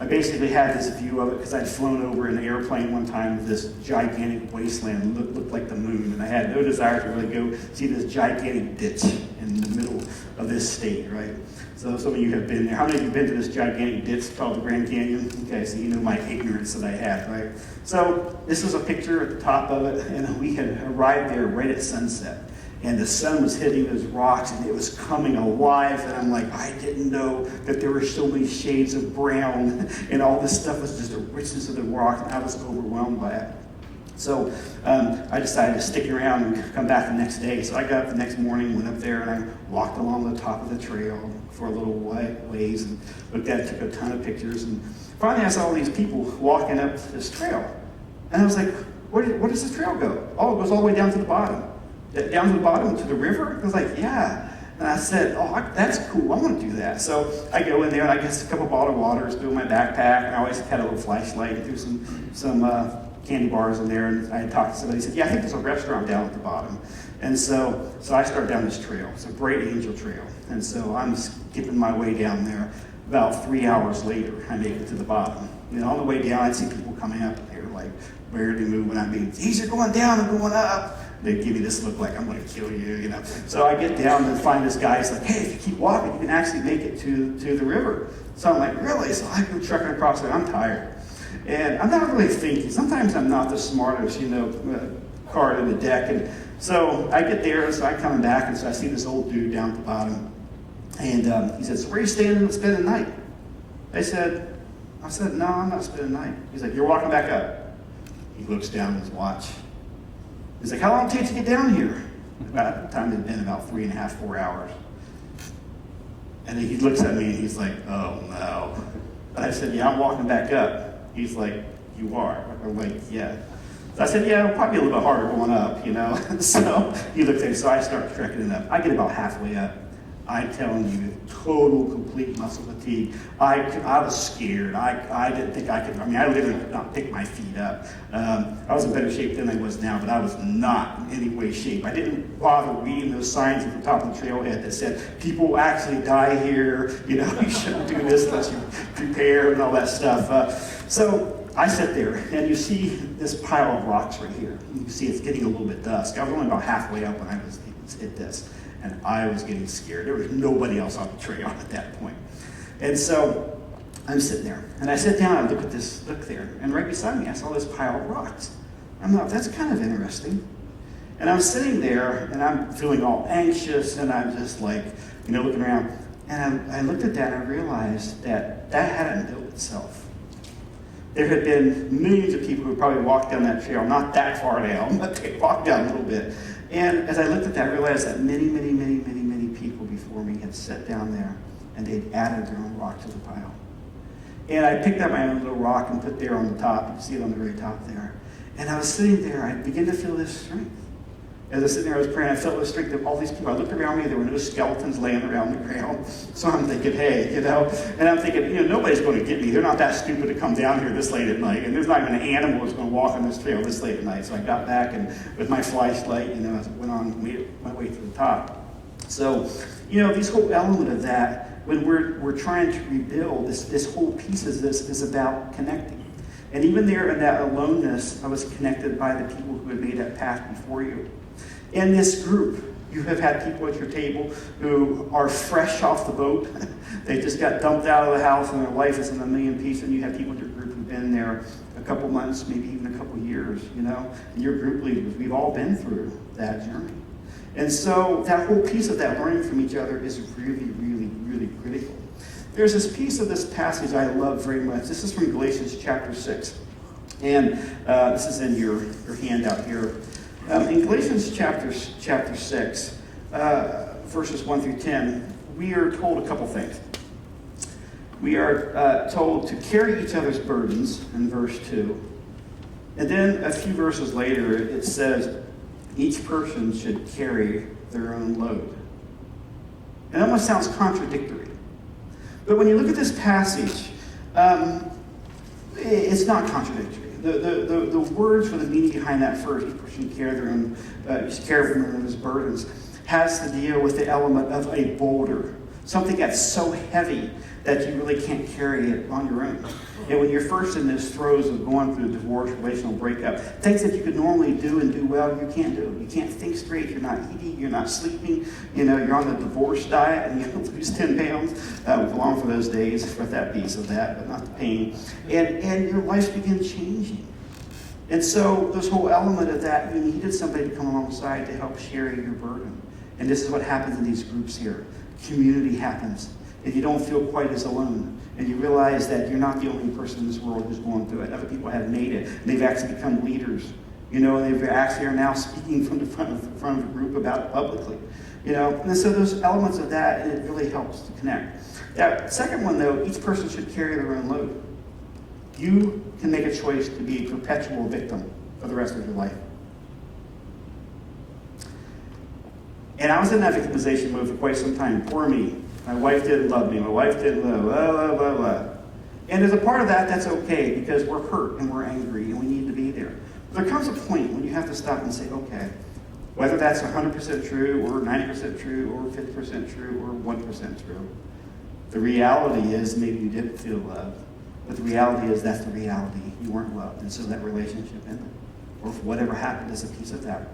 I basically had this view of it because I'd flown over in an airplane one time with this gigantic wasteland, looked like the moon, and I had no desire to really go see this gigantic ditch in the middle of this state, right? So some of you have been there. How many of you have been to this gigantic ditch called the Grand Canyon? Okay, so you know my ignorance that I had, right? So this was a picture at the top of it, and we had arrived there right at sunset. And the sun was hitting those rocks, and it was coming alive. And I'm like, I didn't know that there were so many shades of brown, and all this stuff was just the richness of the rock, and I was overwhelmed by it. So I decided to stick around and come back the next day. So I got up the next morning, went up there, and I walked along the top of the trail for a little ways, and looked at it, took a ton of pictures, and finally I saw all these people walking up this trail. And I was like, where does this trail go? Oh, it goes all the way down to the bottom. Down to the bottom to the river? I was like, yeah. And I said, oh, that's cool. I want to do that. So I go in there, and I get a couple bottled waters, threw in my backpack, and I always had a little flashlight, and threw some candy bars in there. And I had talked to somebody. He said, yeah, I think there's a restaurant down at the bottom. And so I started down this trail. It's a Bright Angel Trail. And so I'm skipping my way down there. About 3 hours later, I make it to the bottom. And on the way down, I'd see people coming up, and they were like barely moving. I mean, these are going down and going up. They give you this look like, I'm going to kill you, So I get down and find this guy. He's like, hey, if you keep walking, you can actually make it to the river. So I'm like, really? So I go trucking across there. I'm tired. And I'm not really thinking. Sometimes I'm not the smartest, card in the deck. And so I get there, and so I'm coming back, and so I see this old dude down at the bottom. And he says, so where are you staying and spending the night? I said, no, I'm not spending the night. He's like, you're walking back up. He looks down at his watch. He's like, how long did it take to get down here? About the time it had been about 3.5, 4 hours. And then he looks at me and he's like, oh no. And I said, yeah, I'm walking back up. He's like, you are? I'm like, yeah. So I said, yeah, it'll probably be a little bit harder going up, So he looked at me, so I start trekking it up. I get about halfway up. I'm telling you, total, complete muscle fatigue. I was scared. I didn't think I could. I literally could not pick my feet up. I was in better shape than I was now, but I was not in any way shape. I didn't bother reading those signs at the top of the trailhead that said, people actually die here. You shouldn't do this unless you prepare and all that stuff. So I sit there, and you see this pile of rocks right here. You can see it's getting a little bit dusk. I was only about halfway up when I hit this. And I was getting scared. There was nobody else on the trail at that point. And so I'm sitting there. And I sit down and look there. And right beside me, I saw this pile of rocks. I'm like, that's kind of interesting. And I'm sitting there, and I'm feeling all anxious, and I'm just like, looking around. And I looked at that, and I realized that hadn't built itself. There had been millions of people who probably walked down that trail, not that far down, but they walked down a little bit. And as I looked at that, I realized that many, many, many, many, many people before me had sat down there, and they'd added their own rock to the pile. And I picked up my own little rock and put there on the top. You can see it on the very top there. And I was sitting there, I began to feel this strength. As I was sitting there, I was praying, I felt the strength of all these people. I looked around me, there were no skeletons laying around the ground. So I'm thinking, hey, and I'm thinking, nobody's going to get me. They're not that stupid to come down here this late at night. And there's not even an animal that's going to walk on this trail this late at night. So I got back, and with my flashlight, I went on my way to the top. So, this whole element of that when we're trying to rebuild, this whole piece of this is about connecting. And even there in that aloneness, I was connected by the people who had made that path before you. In this group, you have had people at your table who are fresh off the boat. They just got dumped out of the house and their life is in a million pieces. And you have people in your group who've been there a couple months, maybe even a couple years, you know. And your group leaders, we've all been through that journey. And so that whole piece of that learning from each other is really, really, really critical. There's this piece of this passage I love very much. This is from Galatians chapter 6. And this is in your handout here. In Galatians chapter 6, verses 1 through 10, we are told a couple things. We are told to carry each other's burdens in verse 2. And then a few verses later, it says, each person should carry their own load. It almost sounds contradictory. But when you look at this passage, it's not contradictory. The words for the meaning behind that first, each person carry their own, care for his burdens, has to deal with the element of a boulder, something that's so heavy that you really can't carry it on your own. And when you're first in this throes of going through a divorce, relational breakup, things that you could normally do and do well, you can't do. You can't think straight, you're not eating, you're not sleeping, you know, you're on the divorce diet and you lose 10 pounds. We long for those days, for that piece of that, but not the pain. And your life begins changing. And so this whole element of that, you needed somebody to come alongside to help share your burden. And this is what happens in these groups here. Community happens. And you don't feel quite as alone. And you realize that you're not the only person in this world who's going through it. Other people have made it. They've actually become leaders. You know, and they actually are now speaking from the front of the group about it publicly. You know, and so those elements of that, and it really helps to connect. That second one, though, each person should carry their own load. You can make a choice to be a perpetual victim for the rest of your life. And I was in that victimization mode for quite some time. Poor me. My wife didn't love me. My wife didn't love, blah, blah, blah, blah. And as a part of that, that's okay, because we're hurt and we're angry and we need to be there. But there comes a point when you have to stop and say, okay, whether that's 100% true or 90% true or 50% true or 1% true, the reality is maybe you didn't feel loved. But the reality is that's the reality. You weren't loved. And so that relationship ended. Or if whatever happened is a piece of that.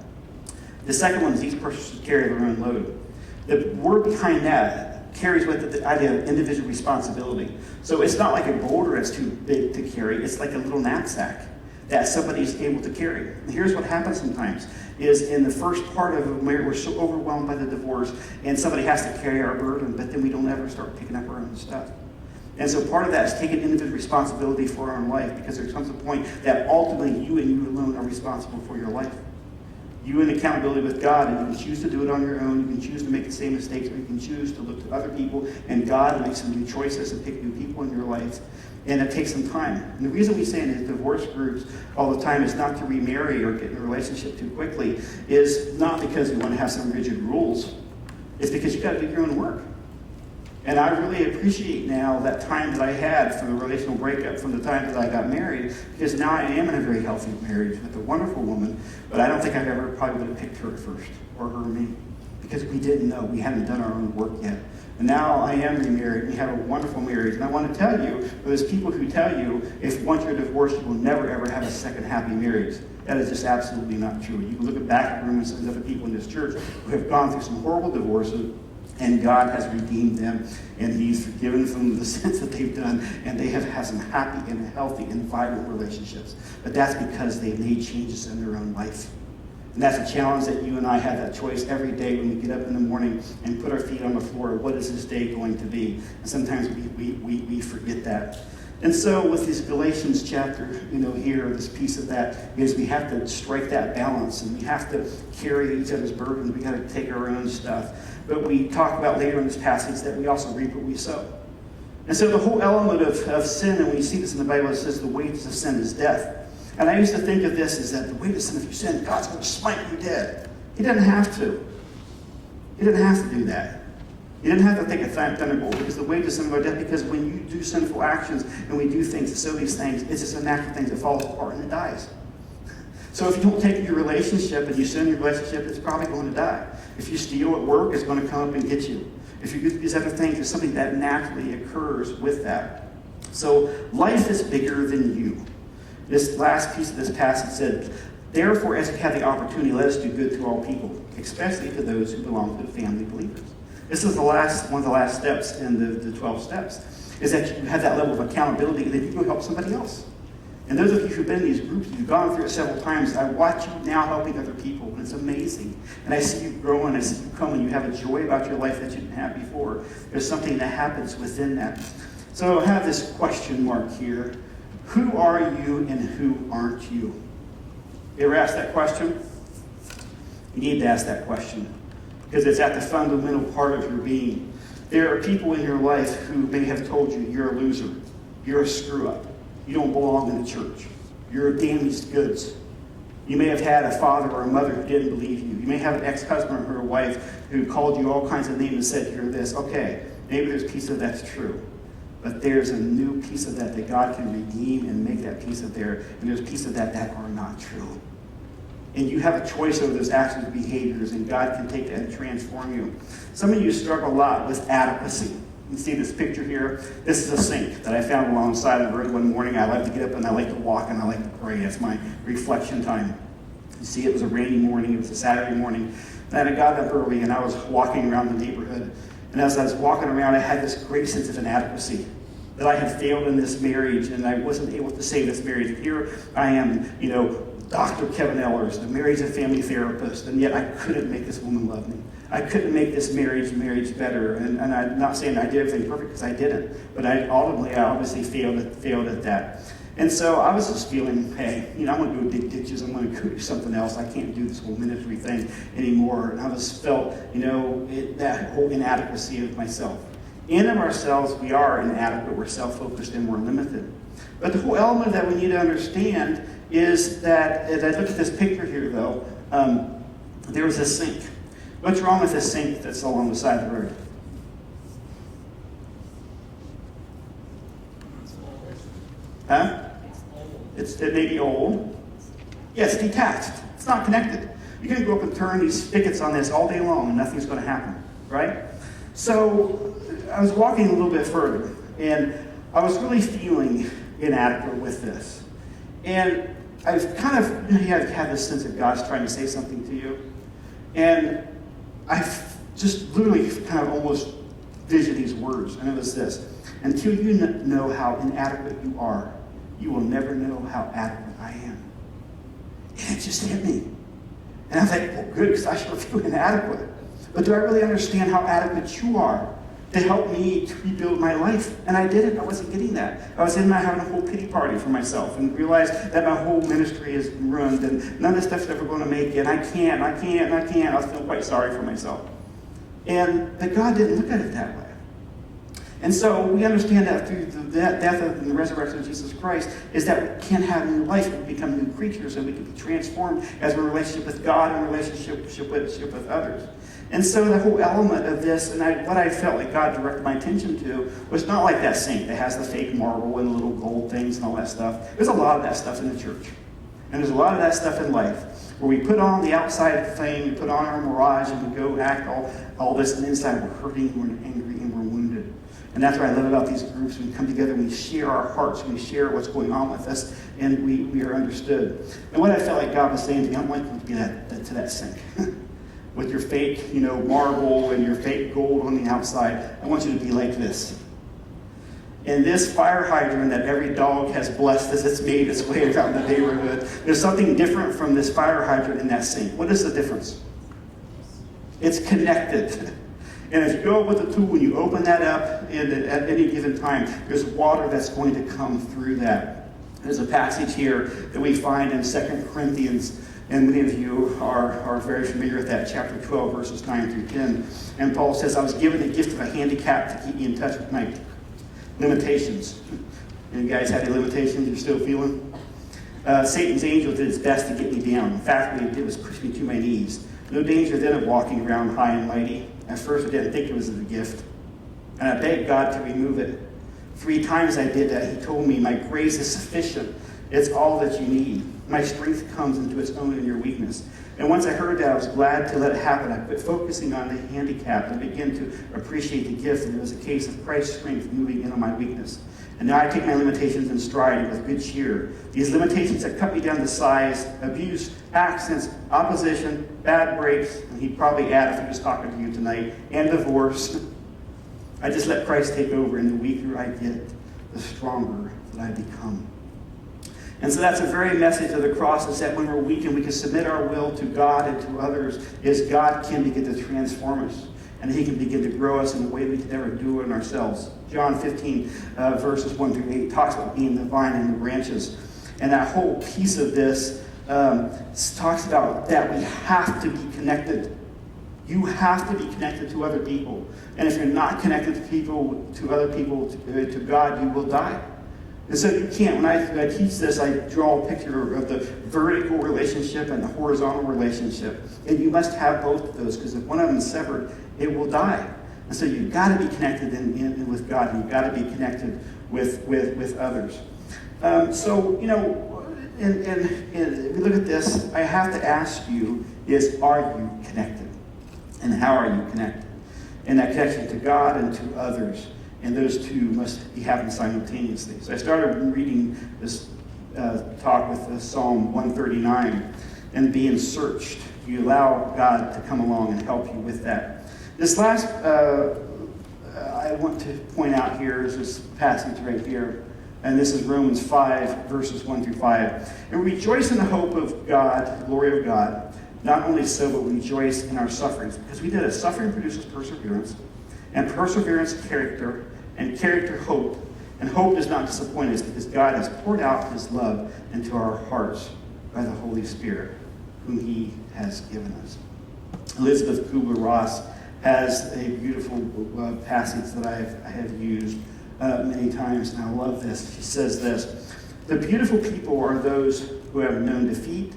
The second one is each person should carry their own load. The word behind that carries with it the idea of individual responsibility. So it's not like a boulder that's too big to carry. It's like a little knapsack that somebody's able to carry. And here's what happens sometimes, is in the first part of a marriage, we're so overwhelmed by the divorce, and somebody has to carry our burden, but then we don't ever start picking up our own stuff. And so part of that is taking individual responsibility for our own life, because there comes a point that ultimately you and you alone are responsible for your life. You in accountability with God, and you can choose to do it on your own. You can choose to make the same mistakes, or you can choose to look to other people and God and make some new choices and pick new people in your life. And it takes some time. And the reason we say in these divorce groups all the time is not to remarry or get in a relationship too quickly, is not because we want to have some rigid rules. It's because you've got to do your own work. And I really appreciate now that time that I had from the relational breakup, from the time that I got married, because now I am in a very healthy marriage with a wonderful woman, but I don't think I ever probably would have picked her first, or her me, because we didn't know. We hadn't done our own work yet. And now I am remarried. We have a wonderful marriage. And I want to tell you, there's people who tell you, if once you're divorced, you will never, ever have a second happy marriage. That is just absolutely not true. You can look at back at room and some of the other people in this church who have gone through some horrible divorces, and God has redeemed them, and He's forgiven them the sins that they've done, and they have had some happy and healthy and vibrant relationships. But that's because they've made changes in their own life. And that's a challenge that you and I have that choice every day when we get up in the morning and put our feet on the floor. What is this day going to be? And sometimes we forget that. And so with this Galatians chapter, here, this piece of that is we have to strike that balance, and we have to carry each other's burdens. We got to take our own stuff. But we talk about later in this passage that we also reap what we sow. And so the whole element of sin, and when you see this in the Bible, it says the wages of sin is death. And I used to think of this as that the wages of sin, if you sin, God's going to smite you dead. He doesn't have to. He didn't have to do that. He didn't have to take a thunderbolt, because the wages of sin are death, because when you do sinful actions and we do things, sow these things, it's just a natural thing that falls apart and it dies. So if you don't take your relationship and you sin your relationship, it's probably going to die. If you steal at work, it's going to come up and get you. if you do these other things, there's something that naturally occurs with that. So life is bigger than you. This last piece of this passage said, therefore, as we have the opportunity, let us do good to all people, especially to those who belong to the family of believers. This is one of the last steps in the 12 steps, is that you have that level of accountability and that you go help somebody else. And those of you who've been in these groups, you've gone through it several times, I watch you now helping other people, and it's amazing. And I see you growing, I see you coming, you have a joy about your life that you didn't have before. There's something that happens within that. So I have this question mark here. Who are you and who aren't you? You ever ask that question? You need to ask that question, because it's at the fundamental part of your being. There are people in your life who may have told you you're a loser, you're a screw-up, you don't belong in the church, you're damaged goods. You may have had a father or a mother who didn't believe you. You may have an ex-husband or a wife who called you all kinds of names and said you're this. Okay, maybe there's a piece of that's true. But there's a new piece of that God can redeem and make that piece of there. And there's a piece of that are not true. And you have a choice over those actions and behaviors, and God can take that and transform you. Some of you struggle a lot with adequacy. You see this picture here? This is a sink that I found alongside the road one morning. I like to get up and I like to walk and I like to pray. That's my reflection time. You see, it was a rainy morning. It was a Saturday morning. And I got up early and I was walking around the neighborhood. And as I was walking around, I had this great sense of inadequacy, that I had failed in this marriage and I wasn't able to save this marriage. And here I am, Dr. Kevin Ellers, the marriage and family therapist, and yet I couldn't make this woman love me. I couldn't make this marriage better. And I'm not saying I did everything perfect, because I didn't. But I obviously failed at that. And so I was just feeling, hey, I'm going to go dig ditches. I'm going to go do something else. I can't do this whole ministry thing anymore. And I just felt, that whole inadequacy of myself. In of ourselves, we are inadequate. We're self-focused and we're limited. But the whole element that we need to understand is that, as I look at this picture here, though, there was a sink. What's wrong with this sink that's along the side of the road? Huh? It may be old. Yeah, it's detached. It's not connected. You can go up and turn these spigots on this all day long and nothing's going to happen, right? So I was walking a little bit further, and I was really feeling inadequate with this. And I've kind of had this sense that God's trying to say something to you. And I've just literally kind of almost visioned these words, and it was this: until you know how inadequate you are, you will never know how adequate I am. And it just hit me. And I was like, well, good, because I sure feel inadequate. But do I really understand how adequate you are to help me to rebuild my life? And I didn't. I wasn't getting that. I was having a whole pity party for myself and realized that my whole ministry is ruined and none of this stuff's ever going to make it. I can't. I was feeling quite sorry for myself. But God didn't look at it that way. And so we understand that through the death and the resurrection of Jesus Christ is that we can have new life, we become new creatures, and we can be transformed as a relationship with God and a relationship with others. And so the whole element of this, and what I felt like God directed my attention to, was not like that sink that has the fake marble and the little gold things and all that stuff. There's a lot of that stuff in the church. And there's a lot of that stuff in life, where we put on the outside thing, we put on our mirage, and we go act all this, and inside we're hurting, we're angry, and we're wounded. And that's what I love about these groups. We come together, we share our hearts, we share what's going on with us, and we are understood. And what I felt like God was saying to me, I don't want you to get to that sink. With your fake, marble and your fake gold on the outside. I want you to be like this. And this fire hydrant that every dog has blessed as it's made its way around the neighborhood, there's something different from this fire hydrant in that sink. What is the difference? It's connected. And if you go with a tool and you open that up, and at any given time, there's water that's going to come through that. There's a passage here that we find in 2 Corinthians, and many of you are very familiar with that, chapter 12, verses 9 through 10. And Paul says, I was given the gift of a handicap to keep me in touch with my limitations. And you guys have any limitations you're still feeling? Satan's angel did his best to get me down. In fact, what he did was push me to my knees. No danger then of walking around high and mighty. At first I didn't think it was a gift. And I begged God to remove it. 3 times I did that. He told me, my grace is sufficient. It's all that you need. My strength comes into its own in your weakness. And once I heard that, I was glad to let it happen. I quit focusing on the handicap and began to appreciate the gift. And it was a case of Christ's strength moving in on my weakness. And now I take my limitations in stride and with good cheer. These limitations that cut me down to size, abuse, accidents, opposition, bad breaks, and he'd probably add if he was talking to you tonight, and divorce. I just let Christ take over, and the weaker I get, the stronger that I become. And so that's a very message of the cross, is that when we're weak and we can submit our will to God and to others, is God can begin to transform us. And he can begin to grow us in a way we could never do it in ourselves. John 15, verses 1 through 8, talks about being the vine and the branches. And that whole piece of this talks about that we have to be connected. You have to be connected to other people. And if you're not connected to other people, to God, you will die. And so you can't, when I teach this, I draw a picture of the vertical relationship and the horizontal relationship. And you must have both of those, because if one of them is severed, it will die. And so you've got to be connected with God, and you've got to be connected with others. So, you know, and if we look at this, I have to ask you is, are you connected? And how are you connected? And that connection to God and to others. And those two must be happening simultaneously. So I started reading this talk with Psalm 139, and being searched. You allow God to come along and help you with that. This last, I want to point out here is this passage right here. And this is Romans 5, verses 1 through 5. And rejoice in the hope of God, the glory of God. Not only so, but rejoice in our sufferings. Because we did a suffering produces perseverance, and perseverance character, and character hope. And hope does not disappoint us, because God has poured out his love into our hearts by the Holy Spirit, whom he has given us. Elizabeth Kubler-Ross has a beautiful passage that I have used many times, and I love this. She says this: the beautiful people are those who have known defeat,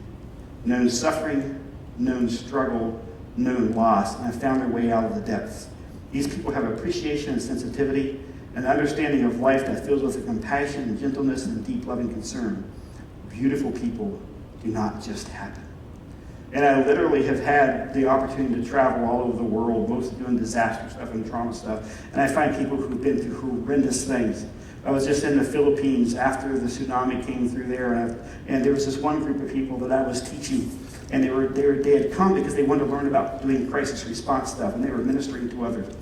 known suffering, known struggle, known loss, and have found their way out of the depths. These people have appreciation and sensitivity, an understanding of life that fills with a compassion and gentleness and deep loving concern. Beautiful people do not just happen. And I literally have had the opportunity to travel all over the world, mostly doing disaster stuff and trauma stuff, and I find people who've been through horrendous things. I was just in the Philippines after the tsunami came through there, and there was this one group of people that I was teaching, and they had come because they wanted to learn about doing crisis response stuff, and they were ministering to others.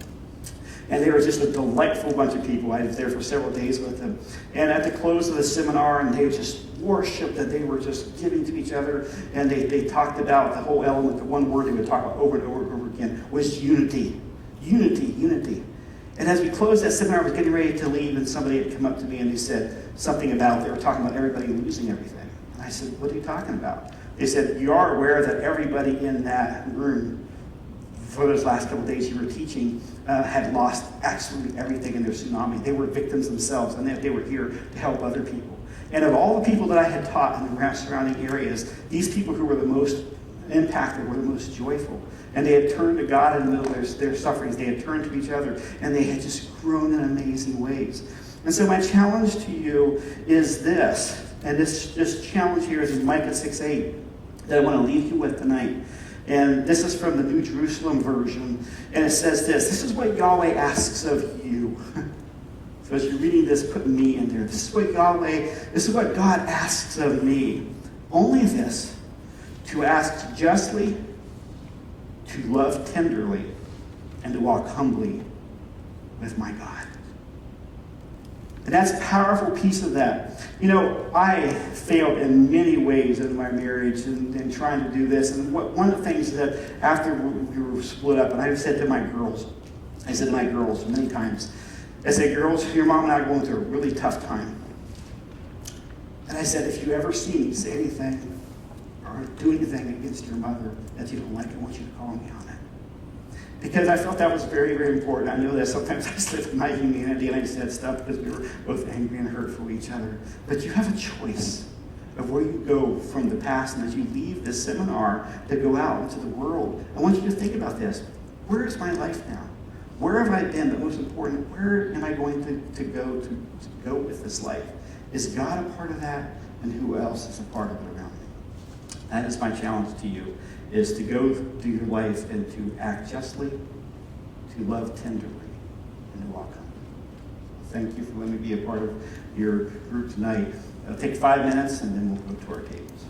And they were just a delightful bunch of people. I was there for several days with them. And at the close of the seminar, and they just worshiped, that they were just giving to each other, and they talked about the whole element, the one word they would talk about over and over and over again was unity. Unity, unity. And as we closed that seminar, I was getting ready to leave, and somebody had come up to me and they said something about, they were talking about everybody losing everything. And I said, what are you talking about? They said, you are aware that everybody in that room for those last couple of days you were teaching had lost absolutely everything in their tsunami. They were victims themselves, and they were here to help other people. And of all the people that I had taught in the surrounding areas, these people who were the most impacted were the most joyful. And they had turned to God in the middle of their sufferings. They had turned to each other, and they had just grown in amazing ways. And so my challenge to you is this, and this challenge here is in Micah 6:8 that I want to leave you with tonight. And this is from the New Jerusalem version. And it says this is what Yahweh asks of you. So as you're reading this, put me in there. This is what God asks of me. Only this, to ask justly, to love tenderly, and to walk humbly with my God. And that's a powerful piece of that. You know, I failed in many ways in my marriage and trying to do this. And one of the things that after we were split up, and I said to my girls many times, I said, girls, your mom and I are going through a really tough time. And I said, if you ever see me say anything or do anything against your mother that you don't like, I want you to call me on it. Because I felt that was very, very important. I know that sometimes I slipped in my humanity and I said stuff because we were both angry and hurtful at each other. But you have a choice of where you go from the past. And as you leave this seminar to go out into the world, I want you to think about this. Where is my life now? Where have I been? But most important, where am I going to go with this life? Is God a part of that? And who else is a part of it around me? That is my challenge to you. is to go through your life and to act justly, to love tenderly, and to walk humbly. Thank you for letting me be a part of your group tonight. It'll take 5 minutes, and then we'll go to our tables.